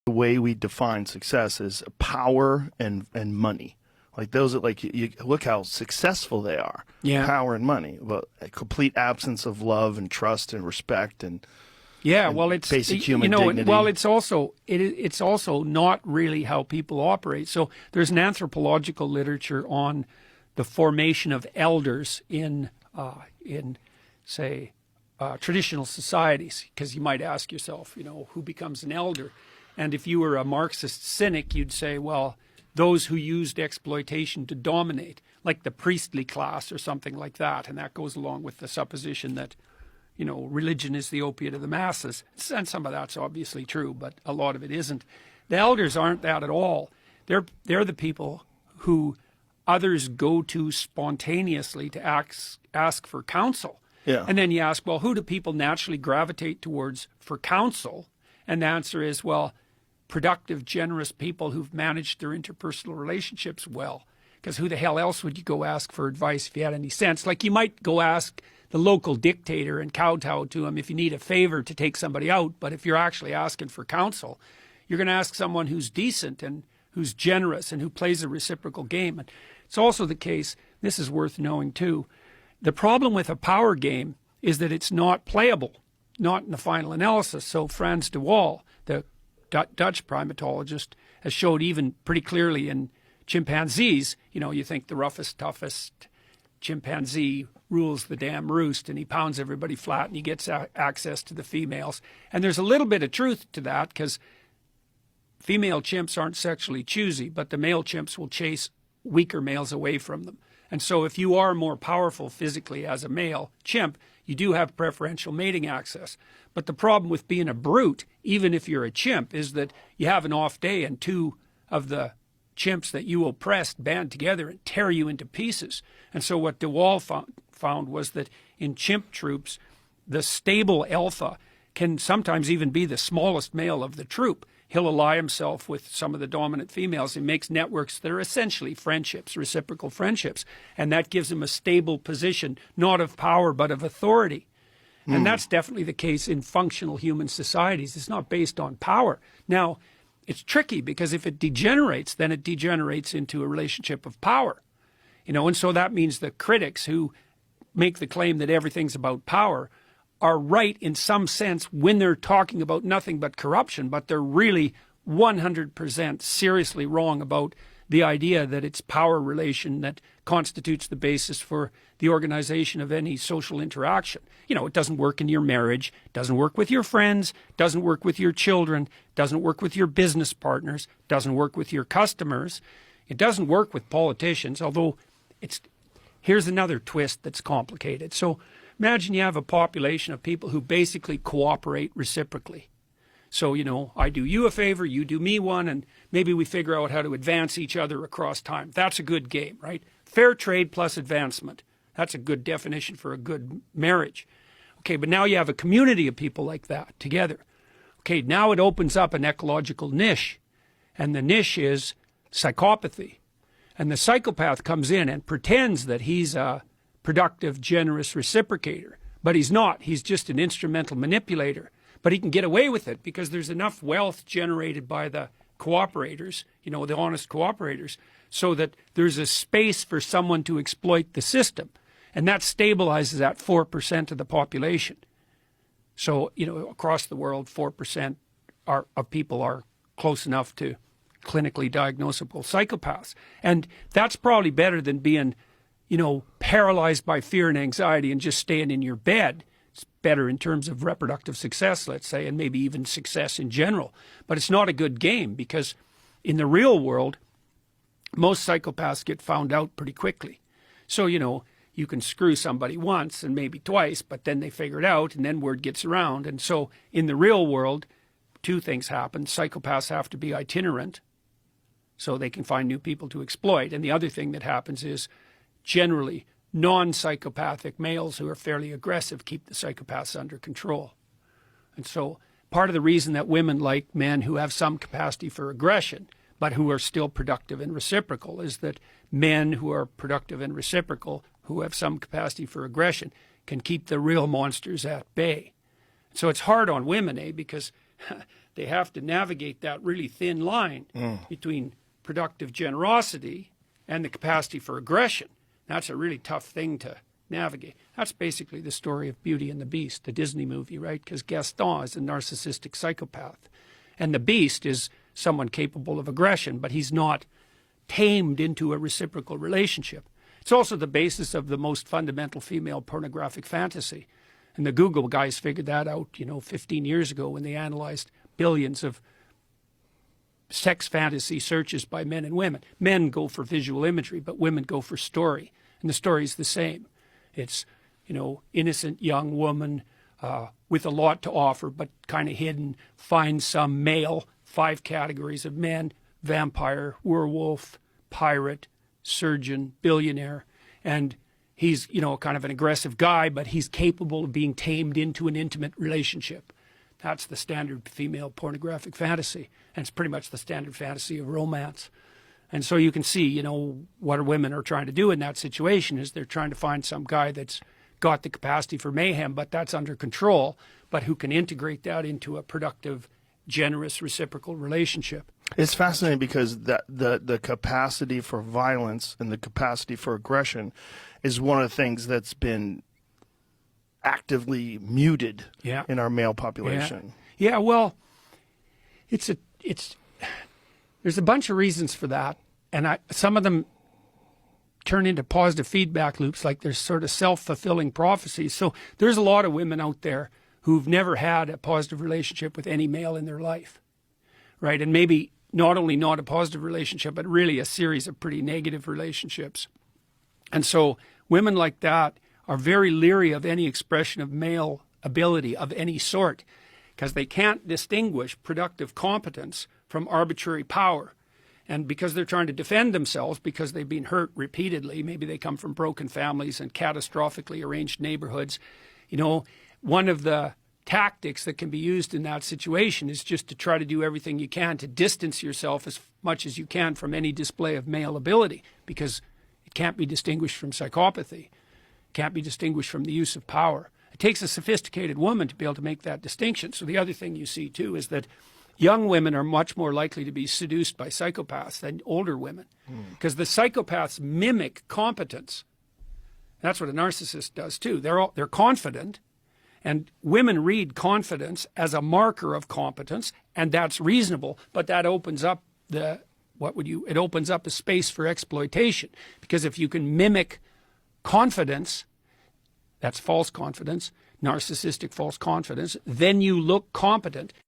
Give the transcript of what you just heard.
the way we define success is power and money. Like those are like you look how successful they are. Yeah. Power and money, but a complete absence of love and trust and respect and it's basic human dignity. Well, it's also not really how people operate. So there's an anthropological literature on the formation of elders in say traditional societies, because you might ask yourself, who becomes an elder? And if you were a Marxist cynic, you'd say, well, those who used exploitation to dominate, like the priestly class or something like that. And that goes along with the supposition that, religion is the opiate of the masses. And some of that's obviously true, but a lot of it isn't. The elders aren't that at all. They're the people who others go to spontaneously to ask for counsel. Yeah. And then you ask, well, who do people naturally gravitate towards for counsel? And the answer is, well, productive, generous people who've managed their interpersonal relationships well. Because who the hell else would you go ask for advice if you had any sense? Like you might go ask the local dictator and kowtow to him if you need a favor to take somebody out. But if you're actually asking for counsel, you're going to ask someone who's decent and who's generous and who plays a reciprocal game. And it's also the case, this is worth knowing too, the problem with a power game is that it's not playable, not in the final analysis. So Frans de Waal, the Dutch primatologist, has showed even pretty clearly in chimpanzees, you think the roughest, toughest chimpanzee rules the damn roost and he pounds everybody flat and he gets access to the females. And there's a little bit of truth to that because female chimps aren't sexually choosy, but the male chimps will chase weaker males away from them. And so if you are more powerful physically as a male chimp, you do have preferential mating access. But the problem with being a brute, even if you're a chimp, is that you have an off day and two of the chimps that you oppressed band together and tear you into pieces. And so what de Waal found was that in chimp troops, the stable alpha can sometimes even be the smallest male of the troop. He'll ally himself with some of the dominant females and makes networks that are essentially friendships, reciprocal friendships. And that gives him a stable position, not of power, but of authority. And that's definitely the case in functional human societies. It's not based on power. Now, it's tricky because if it degenerates, then it degenerates into a relationship of power. And so that means the critics who make the claim that everything's about power are right in some sense when they're talking about nothing but corruption, but they're really 100% seriously wrong about the idea that it's power relation that constitutes the basis for the organization of any social interaction. It doesn't work in your marriage, doesn't work with your friends, doesn't work with your children, doesn't work with your business partners, doesn't work with your customers. It doesn't work with politicians, although here's another twist that's complicated. So imagine you have a population of people who basically cooperate reciprocally. So, I do you a favor, you do me one, and maybe we figure out how to advance each other across time. That's a good game, right? Fair trade plus advancement. That's a good definition for a good marriage. Okay, but now you have a community of people like that together. Okay, now it opens up an ecological niche, and the niche is psychopathy. And the psychopath comes in and pretends that he's a productive, generous reciprocator, but he's not. He's just an instrumental manipulator. But he can get away with it because there's enough wealth generated by the cooperators, the honest cooperators, so that there's a space for someone to exploit the system. And that stabilizes at 4% of the population. So, across the world, 4% of people are close enough to clinically diagnosable psychopaths. And that's probably better than being, paralyzed by fear and anxiety and just staying in your bed. It's better in terms of reproductive success, let's say, and maybe even success in general. But it's not a good game because in the real world, most psychopaths get found out pretty quickly. So, you can screw somebody once and maybe twice, but then they figure it out and then word gets around. And so in the real world, two things happen. Psychopaths have to be itinerant so they can find new people to exploit. And the other thing that happens is generally non-psychopathic males who are fairly aggressive keep the psychopaths under control. And so part of the reason that women like men who have some capacity for aggression but who are still productive and reciprocal is that men who are productive and reciprocal who have some capacity for aggression can keep the real monsters at bay. So it's hard on women, because they have to navigate that really thin line between productive generosity and the capacity for aggression. That's a really tough thing to navigate. That's basically the story of Beauty and the Beast, the Disney movie, right? Because Gaston is a narcissistic psychopath. And the Beast is someone capable of aggression, but he's not tamed into a reciprocal relationship. It's also the basis of the most fundamental female pornographic fantasy. And the Google guys figured that out, 15 years ago when they analyzed billions of sex fantasy searches by men and women. Men go for visual imagery, but women go for story. And the story's the same. It's, innocent young woman with a lot to offer, but kind of hidden, finds some male, 5 categories of men: vampire, werewolf, pirate, surgeon, billionaire. And he's, kind of an aggressive guy, but he's capable of being tamed into an intimate relationship. That's the standard female pornographic fantasy. And it's pretty much the standard fantasy of romance. And so you can see, what women are trying to do in that situation is they're trying to find some guy that's got the capacity for mayhem, but that's under control, but who can integrate that into a productive, generous, reciprocal relationship. It's fascinating because the capacity for violence and the capacity for aggression is one of the things that's been actively muted in our male population. Yeah, well, there's a bunch of reasons for that, and some of them turn into positive feedback loops, like there's sort of self-fulfilling prophecies. So there's a lot of women out there who've never had a positive relationship with any male in their life, right? And maybe not only not a positive relationship, but really a series of pretty negative relationships. And so women like that are very leery of any expression of male ability of any sort, because they can't distinguish productive competence from arbitrary power. And because they're trying to defend themselves, because they've been hurt repeatedly, maybe they come from broken families and catastrophically arranged neighborhoods, one of the tactics that can be used in that situation is just to try to do everything you can to distance yourself as much as you can from any display of male ability, because it can't be distinguished from psychopathy, can't be distinguished from the use of power. It takes a sophisticated woman to be able to make that distinction. So the other thing you see, too, is that young women are much more likely to be seduced by psychopaths than older women, because the psychopaths mimic competence. That's what a narcissist does, too. They're confident, and women read confidence as a marker of competence, and that's reasonable, but that opens up it opens up a space for exploitation, because if you can mimic confidence, that's false confidence, narcissistic false confidence, then you look competent.